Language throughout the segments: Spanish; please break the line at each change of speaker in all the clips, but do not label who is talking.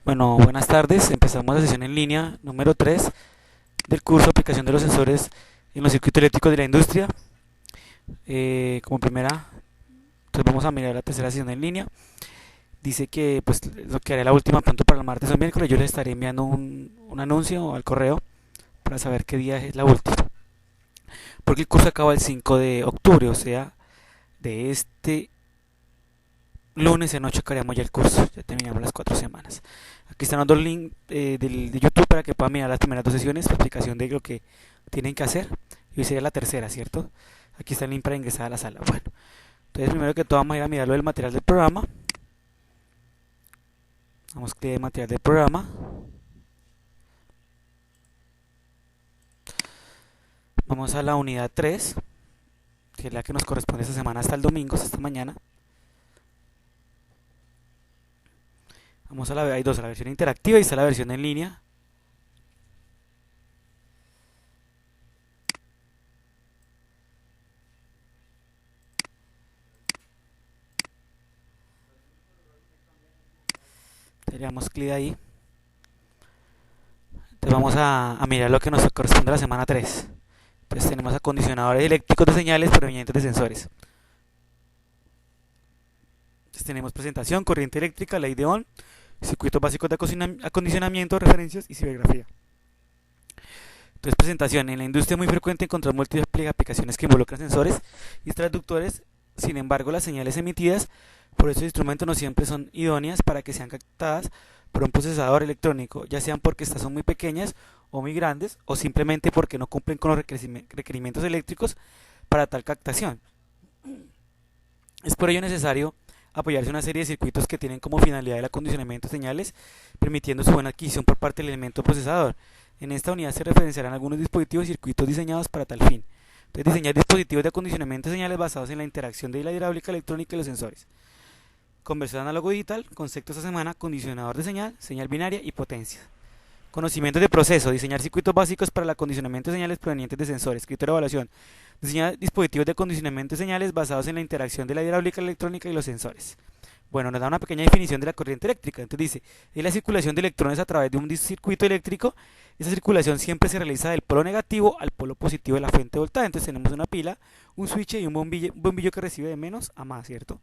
Bueno, buenas tardes. Empezamos la sesión en línea número 3 del curso Aplicación de los sensores en los circuitos eléctricos de la industria. Como primera, entonces vamos a mirar la tercera sesión en línea. Dice que pues lo que haré la última pronto para el martes o miércoles. Yo les estaré enviando un anuncio al correo para saber qué día es la última. Porque el curso acaba el 5 de octubre, o sea, de este lunes en 8 acabaríamos ya el curso. Ya terminamos las 4 semanas. Aquí están los dos links de YouTube para que puedan mirar las primeras 2 sesiones, la explicación de lo que tienen que hacer. Y hoy sería la tercera, ¿cierto? Aquí está el link para ingresar a la sala. Bueno, entonces primero que todo vamos a ir a mirar lo del material del programa. Vamos a clic en material del programa. Vamos a la unidad 3, que es la que nos corresponde esta semana hasta el domingo, hasta mañana. Vamos a hay dos, a la versión interactiva y está la versión en línea. Le damos clic ahí. Entonces vamos a mirar lo que nos corresponde a la semana 3. Entonces tenemos acondicionadores eléctricos de señales provenientes de sensores. Entonces tenemos presentación, corriente eléctrica, ley de Ohm, circuitos básicos de acondicionamiento, referencias y cibergrafía. Entonces presentación, en la industria es muy frecuente encontrar múltiples aplicaciones que involucran sensores y transductores. Sin embargo, las señales emitidas por estos instrumentos no siempre son idóneas para que sean captadas por un procesador electrónico, ya sean porque estas son muy pequeñas o muy grandes, o simplemente porque no cumplen con los requerimientos eléctricos para tal captación. Es por ello necesario apoyarse en una serie de circuitos que tienen como finalidad el acondicionamiento de señales, permitiendo su buena adquisición por parte del elemento procesador. En esta unidad se referenciarán algunos dispositivos y circuitos diseñados para tal fin. Entonces, diseñar dispositivos de acondicionamiento de señales basados en la interacción de la hidráulica electrónica y los sensores. Conversor análogo digital, conceptos esta semana, condicionador de señal, señal binaria y potencia. Conocimientos de proceso, diseñar circuitos básicos para el acondicionamiento de señales provenientes de sensores. Criterio de evaluación, diseñar dispositivos de acondicionamiento de señales basados en la interacción de la hidráulica electrónica y los sensores. Bueno, nos da una pequeña definición de la corriente eléctrica. Entonces dice, es la circulación de electrones a través de un circuito eléctrico. Esa circulación siempre se realiza del polo negativo al polo positivo de la fuente de voltaje. Entonces tenemos una pila, un switch y un bombillo que recibe de menos a más, ¿cierto?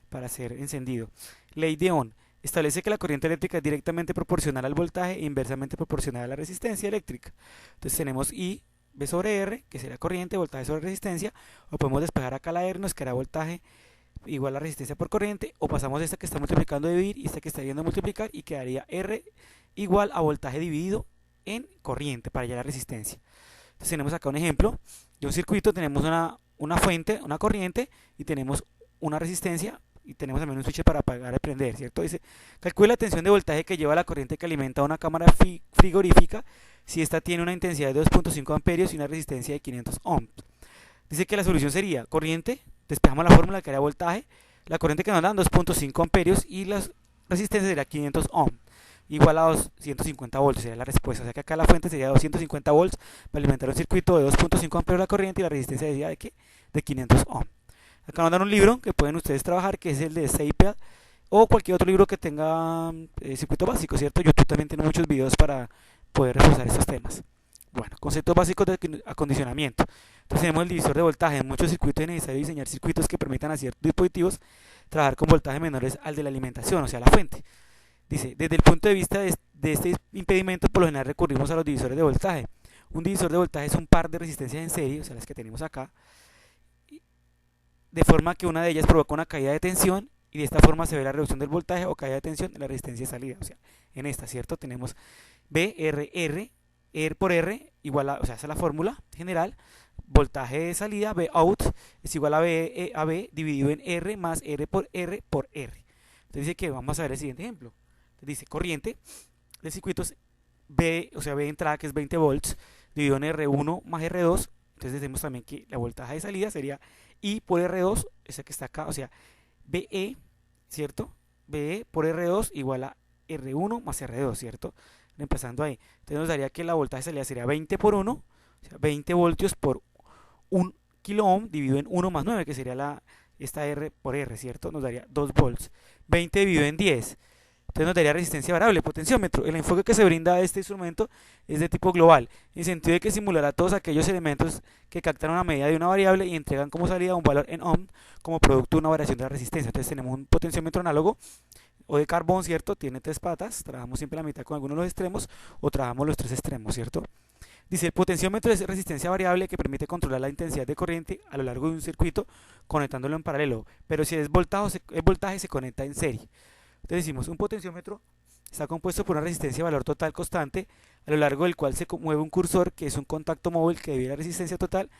Para ser encendido. Ley de Ohm. Establece que la corriente eléctrica es directamente proporcional al voltaje e inversamente proporcional a la resistencia eléctrica. Entonces tenemos I, V sobre R, que será corriente, voltaje sobre resistencia, o podemos despejar acá la R, nos quedará voltaje igual a resistencia por corriente, o pasamos esta que está multiplicando a dividir y esta que está yendo a multiplicar y quedaría R igual a voltaje dividido en corriente para hallar la resistencia. Entonces tenemos acá un ejemplo de un circuito, tenemos una fuente, una corriente y tenemos una resistencia y tenemos también un switch para apagar y prender, ¿cierto? Dice, calcula la tensión de voltaje que lleva la corriente que alimenta una cámara frigorífica si esta tiene una intensidad de 2.5 amperios y una resistencia de 500 ohms. Dice que la solución sería corriente, despejamos la fórmula que era voltaje, la corriente que nos dan 2.5 amperios y la resistencia sería 500 ohms, igual a 250 volts sería la respuesta. O sea que acá la fuente sería 250 volts para alimentar un circuito de 2.5 amperios la corriente y la resistencia sería de, ¿qué? De 500 ohms. Acá nos dan un libro que pueden ustedes trabajar, que es el de Seipel o cualquier otro libro que tenga circuito básico, ¿cierto? YouTube también tiene muchos videos para poder reforzar estos temas. Bueno, conceptos básicos de acondicionamiento. Entonces tenemos el divisor de voltaje. En muchos circuitos es necesario diseñar circuitos que permitan a ciertos dispositivos trabajar con voltajes menores al de la alimentación, o sea, la fuente. Dice, desde el punto de vista de este impedimento, por lo general recurrimos a los divisores de voltaje. Un divisor de voltaje es un par de resistencias en serie, o sea, las que tenemos acá, de forma que una de ellas provoca una caída de tensión y de esta forma se ve la reducción del voltaje o caída de tensión en la resistencia de salida. O sea, en esta, ¿cierto? Tenemos VRR, R por R igual a, o sea, esa es la fórmula general, voltaje de salida, V out es igual a V dividido en R más R por R por R. Entonces dice que vamos a ver el siguiente ejemplo. Entonces dice corriente de circuitos V, o sea, V de entrada que es 20 volts, dividido en R1 más R2. Entonces decimos también que la voltaje de salida sería I por R2, esa que está acá, o sea, VE, ¿cierto? VE por R2 igual a R1 más R2, ¿cierto? Empezando ahí. Entonces nos daría que la voltaje de salida sería 20 por 1, o sea, 20 voltios por 1 kilo ohm dividido en 1 más 9, que sería esta R por R, ¿cierto? Nos daría 2 volts. 20 dividido en 10, Entonces nos daría resistencia variable, potenciómetro. El enfoque que se brinda a este instrumento es de tipo global, en el sentido de que simulará todos aquellos elementos que captan una medida de una variable y entregan como salida un valor en ohm como producto de una variación de la resistencia. Entonces tenemos un potenciómetro análogo o de carbón, ¿cierto? Tiene tres patas, trabajamos siempre la mitad con alguno de los extremos o trabajamos los tres extremos, ¿cierto? Dice, el potenciómetro es resistencia variable que permite controlar la intensidad de corriente a lo largo de un circuito conectándolo en paralelo, pero si es voltaje se conecta en serie. Entonces decimos, un potenciómetro está compuesto por una resistencia de valor total constante a lo largo del cual se mueve un cursor que es un contacto móvil que divide la resistencia total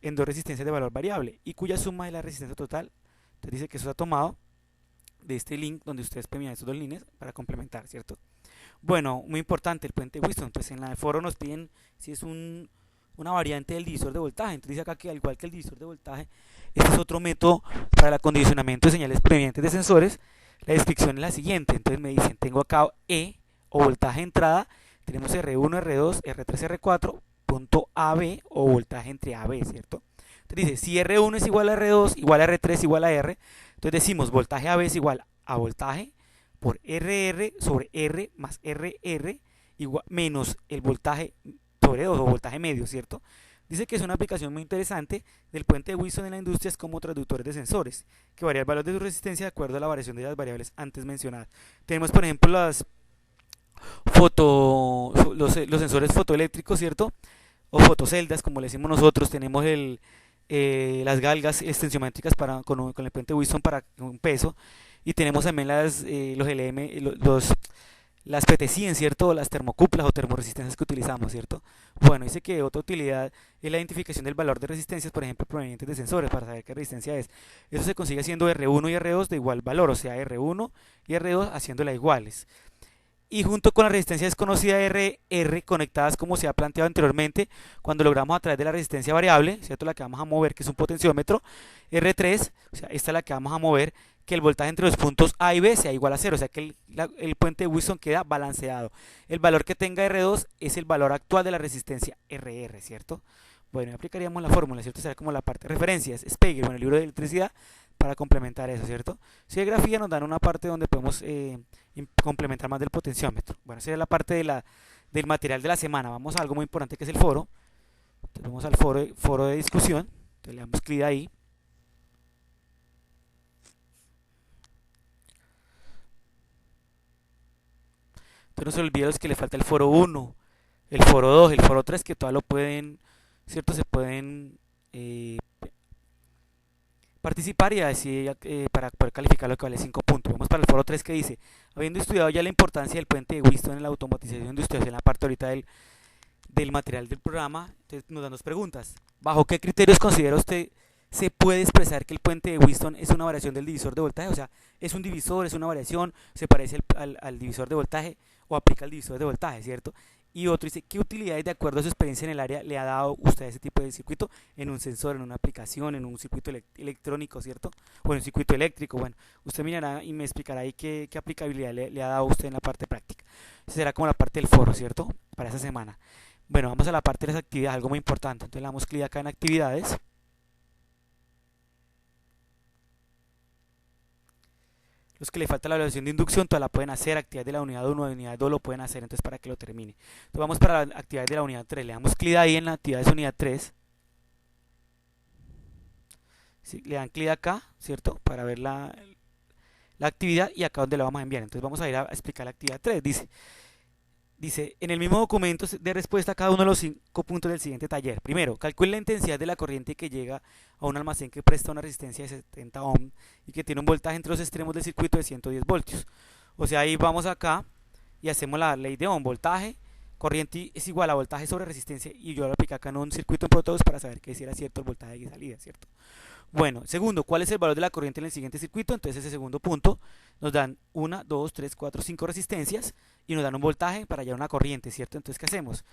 en dos resistencias de valor variable y cuya suma es la resistencia total. Entonces dice que eso está tomado de este link donde ustedes pueden mirar estos dos líneas para complementar, ¿cierto? Bueno, muy importante el puente Wheatstone. Entonces en el foro nos piden si es una variante del divisor de voltaje. Entonces dice acá que al igual que el divisor de voltaje, este es otro método para el acondicionamiento de señales provenientes de sensores. La descripción es la siguiente. Entonces me dicen, tengo acá E o voltaje de entrada, tenemos R1, R2, R3, R4, punto AB o voltaje entre AB, ¿cierto? Entonces dice, si R1 es igual a R2, igual a R3, igual a R, entonces decimos voltaje AB es igual a voltaje por RR sobre R más RR igual, menos el voltaje sobre 2 o voltaje medio, ¿cierto? Dice que es una aplicación muy interesante del puente de Wheatstone en la industria es como traductores de sensores, que varía el valor de su resistencia de acuerdo a la variación de las variables antes mencionadas. Tenemos, por ejemplo, los sensores fotoeléctricos, ¿cierto? O fotoceldas, como le decimos nosotros. Tenemos las galgas extensiométricas con el puente Wheatstone para un peso. Y tenemos también los LM, las PT100, ¿cierto? Las termocuplas o termoresistencias que utilizamos, ¿cierto? Bueno, dice que otra utilidad es la identificación del valor de resistencias, por ejemplo, provenientes de sensores, para saber qué resistencia es. Eso se consigue haciendo R1 y R2 de igual valor, o sea, R1 y R2 haciéndolas iguales. Y junto con la resistencia desconocida RR conectadas como se ha planteado anteriormente, cuando logramos a través de la resistencia variable, ¿cierto? La que vamos a mover, que es un potenciómetro, R3, o sea, esta es la que vamos a mover, que el voltaje entre los puntos A y B sea igual a 0, o sea que el puente de Wheatstone queda balanceado. El valor que tenga R2 es el valor actual de la resistencia RR, ¿cierto? Bueno, aplicaríamos la fórmula, ¿cierto? Será como la parte de referencias, Speger, bueno, el libro de electricidad, para complementar eso, ¿cierto? Si de grafía nos dan una parte donde podemos complementar más del potenciómetro. Bueno, esa es la parte del material de la semana. Vamos a algo muy importante que es el foro. Entonces vamos al foro de discusión. Entonces le damos clic ahí. Entonces no se olviden los que le falta el foro 1, el foro 2, el foro 3, que todavía lo pueden, ¿cierto? Se pueden participar y así para poder calificar lo que vale 5 puntos. Vamos para el foro 3 que dice, habiendo estudiado ya la importancia del puente de Wheatstone en la automatización industrial, en la parte ahorita del material del programa, entonces nos dan dos preguntas. ¿Bajo qué criterios considera usted se puede expresar que el puente de Wheatstone es una variación del divisor de voltaje? O sea, es un divisor, es una variación, se parece al divisor de voltaje o aplica el divisor de voltaje, ¿cierto? Y otro dice, ¿qué utilidades de acuerdo a su experiencia en el área le ha dado usted ese tipo de circuito en un sensor, en una aplicación, en un circuito electrónico, ¿cierto? O en un circuito eléctrico. Bueno, usted mirará y me explicará ahí qué aplicabilidad le ha dado usted en la parte práctica. Esa será como la parte del foro, ¿cierto? Para esa semana. Bueno, vamos a la parte de las actividades, algo muy importante. Entonces le damos clic acá en actividades. Los que le falta la evaluación de inducción, todas la pueden hacer. Actividad de la unidad 1, de unidad 2 lo pueden hacer, entonces para que lo termine. Entonces vamos para la actividad de la unidad 3. Le damos clic ahí en la actividad de unidad 3. Sí, le dan clic acá, ¿cierto? Para ver la actividad y acá donde la vamos a enviar. Entonces vamos a ir a explicar la actividad 3. Dice, en el mismo documento de respuesta a cada uno de los 5 puntos del siguiente taller. Primero, calcule la intensidad de la corriente que llega a un almacén que presta una resistencia de 70 ohm y que tiene un voltaje entre los extremos del circuito de 110 voltios. O sea, ahí vamos acá y hacemos la ley de Ohm. Voltaje, corriente es igual a voltaje sobre resistencia, y yo lo aplico acá en un circuito en Pro-Todos para saber que si era cierto el voltaje de salida, ¿cierto? Bueno, segundo, ¿cuál es el valor de la corriente en el siguiente circuito? Entonces ese segundo punto nos dan 1, 2, 3, 4, 5 resistencias y nos dan un voltaje para hallar una corriente, ¿cierto? Entonces, ¿qué hacemos?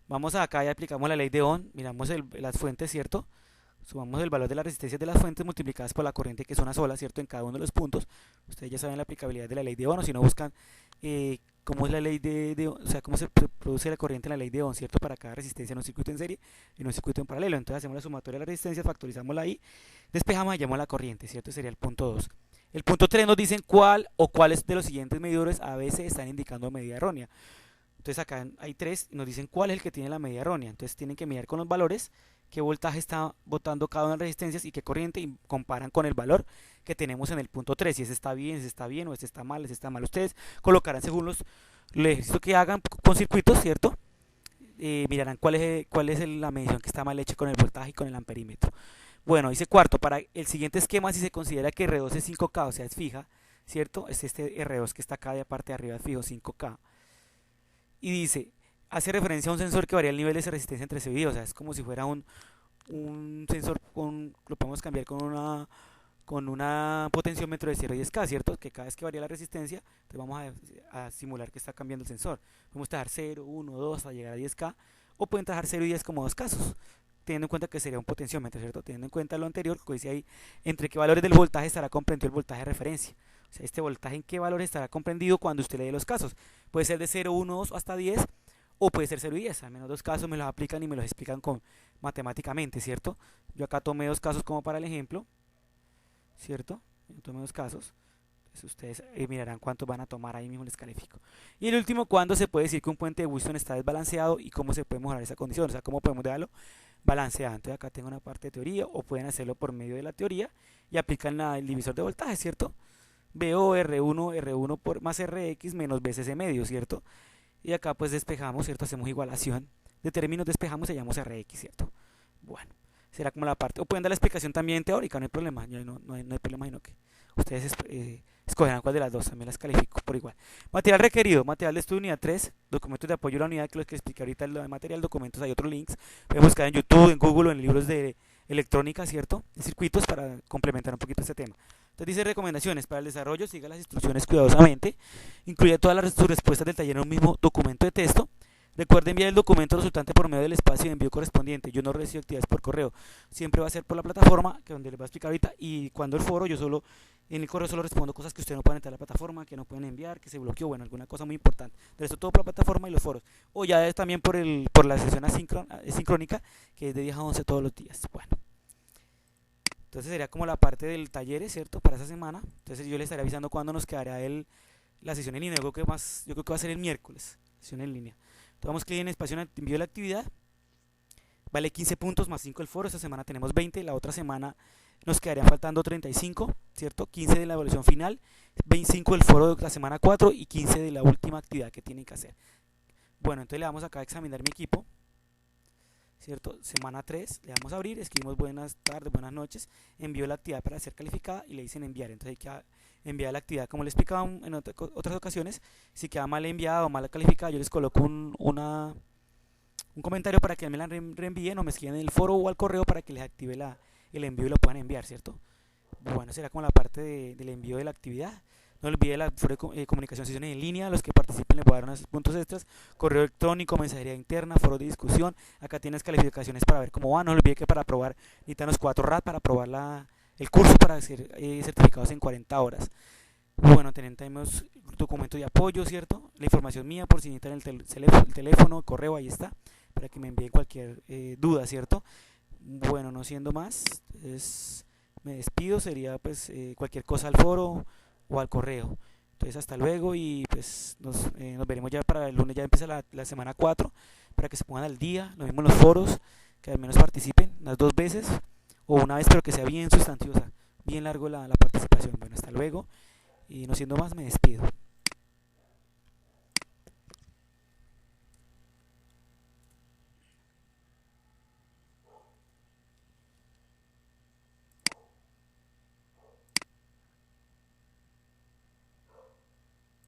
Vamos acá y aplicamos la ley de Ohm, miramos las fuentes, ¿cierto? Sumamos el valor de las resistencias de las fuentes multiplicadas por la corriente, que es una sola, ¿cierto? En cada uno de los puntos. Ustedes ya saben la aplicabilidad de la ley de Ohm, o si no buscan cómo es la ley o sea, cómo se produce la corriente en la ley de Ohm, ¿cierto? Para cada resistencia en un circuito en serie y en un circuito en paralelo. Entonces hacemos la sumatoria de las resistencias, factorizamos la I, despejamos y hallamos la corriente, ¿cierto? Sería el punto 2. El punto 3 nos dicen cuál o cuáles de los siguientes medidores a veces están indicando medida errónea. Entonces acá hay tres y nos dicen cuál es el que tiene la medida errónea. Entonces tienen que mirar con los valores qué voltaje está botando cada una de las resistencias y qué corriente, y comparan con el valor que tenemos en el punto 3. Si ese está bien, si está bien, o este está mal, ese está mal. Ustedes colocarán según los ejercicios que hagan con circuitos, ¿cierto? Mirarán cuál es la medición que está mal hecha con el voltaje y con el amperímetro. Bueno, dice cuarto, para el siguiente esquema, si se considera que R2 es 5K, o sea, es fija, ¿cierto? Es este R2 que está acá de parte de arriba, es fijo, 5K. Y dice, hace referencia a un sensor que varía el nivel de resistencia entre C y D, o sea, es como si fuera un sensor, lo podemos cambiar con una potenciómetro de 0 a 10K, ¿cierto? Que cada vez que varía la resistencia, entonces vamos a simular que está cambiando el sensor. Podemos trabajar 0, 1, 2 hasta llegar a 10K, o pueden trabajar 0 y 10 como dos casos, teniendo en cuenta que sería un potenciómetro, ¿cierto? Teniendo en cuenta lo anterior, que dice ahí, entre qué valores del voltaje estará comprendido el voltaje de referencia. O sea, este voltaje en qué valores estará comprendido cuando usted lee los casos. Puede ser de 0, 1, 2 hasta 10, o puede ser 0 y 10. Al menos dos casos me los aplican y me los explican matemáticamente, ¿cierto? Yo acá tomé dos casos como para el ejemplo, ¿cierto? Yo tomé dos casos. Entonces ustedes mirarán cuántos van a tomar, ahí mismo les califico. Y el último, ¿cuándo se puede decir que un puente de Wheatstone está desbalanceado y cómo se puede mejorar esa condición? O sea, ¿cómo podemos dejarlo balanceado? Entonces acá tengo una parte de teoría, o pueden hacerlo por medio de la teoría y aplican el divisor de voltaje, ¿cierto? VO R1 por más RX menos BCC medio, ¿cierto? Y acá pues despejamos, ¿cierto? Hacemos igualación de términos, despejamos y hallamos RX, ¿cierto? Bueno, será como la parte, o pueden dar la explicación también teórica, no hay problema, no hay problema, sino que ustedes escogerán cuál de las dos, también las califico por igual. Material requerido, material de estudio unidad 3, documentos de apoyo a la unidad, que los que expliqué ahorita, el material, documentos, hay otros links, pueden buscar en YouTube, en Google o en libros de electrónica, ¿cierto? De circuitos, para complementar un poquito este tema. Entonces dice recomendaciones para el desarrollo, siga las instrucciones cuidadosamente, incluye todas sus respuestas del taller en un mismo documento de texto. Recuerde enviar el documento resultante por medio del espacio de envío correspondiente. Yo no recibo actividades por correo, siempre va a ser por la plataforma, que donde les voy a explicar ahorita, y cuando el foro, en el correo solo respondo cosas que ustedes no pueden entrar a la plataforma, que no pueden enviar, que se bloqueó, bueno, alguna cosa muy importante. De esto todo por la plataforma y los foros. O ya es también por la sesión sincrónica, que es de 10 a 11 todos los días. Bueno, entonces sería como la parte del taller, ¿cierto? Para esa semana. Entonces yo les estaré avisando cuándo nos quedará la sesión en línea. Yo creo que va a ser el miércoles, sesión en línea. Entonces vamos a clic en espacio en envío de la actividad. Vale 15 puntos más 5 el foro. Esta semana tenemos 20. La otra semana nos quedarían faltando 35, ¿cierto? 15 de la evaluación final, 25 del foro de la semana 4 y 15 de la última actividad que tienen que hacer. Bueno, entonces le vamos acá a examinar mi equipo, ¿cierto? Semana 3, le damos a abrir, escribimos buenas tardes, buenas noches, envío la actividad para ser calificada y le dicen enviar. Entonces hay que enviar la actividad, como les explicaba en otras ocasiones. Si queda mal enviada o mal calificada, yo les coloco un comentario para que me la reenvíen, o me escriban en el foro o al correo para que les active el envío y lo puedan enviar, ¿cierto? Bueno, será como la parte del envío de la actividad. No olvide la foro de comunicación, sesiones en línea. Los que participen les voy a dar unos puntos extras: correo electrónico, mensajería interna, foro de discusión. Acá tienes calificaciones para ver cómo va. No olvide que para aprobar necesitan los 4 RAT para aprobar el curso, para ser certificados en 40 horas. Bueno, tenemos documentos de apoyo, ¿cierto? La información mía por si necesitan el teléfono, el correo, ahí está, para que me envíen cualquier duda, ¿cierto? Bueno, no siendo más, me despido. Sería pues cualquier cosa al foro o al correo. Entonces hasta luego, y pues nos veremos ya para el lunes. Ya empieza la semana 4, para que se pongan al día. Lo mismo los foros, que al menos participen unas 2 veces o una vez, pero que sea bien sustanciosa, bien largo la participación. Bueno, hasta luego, y no siendo más, me despido.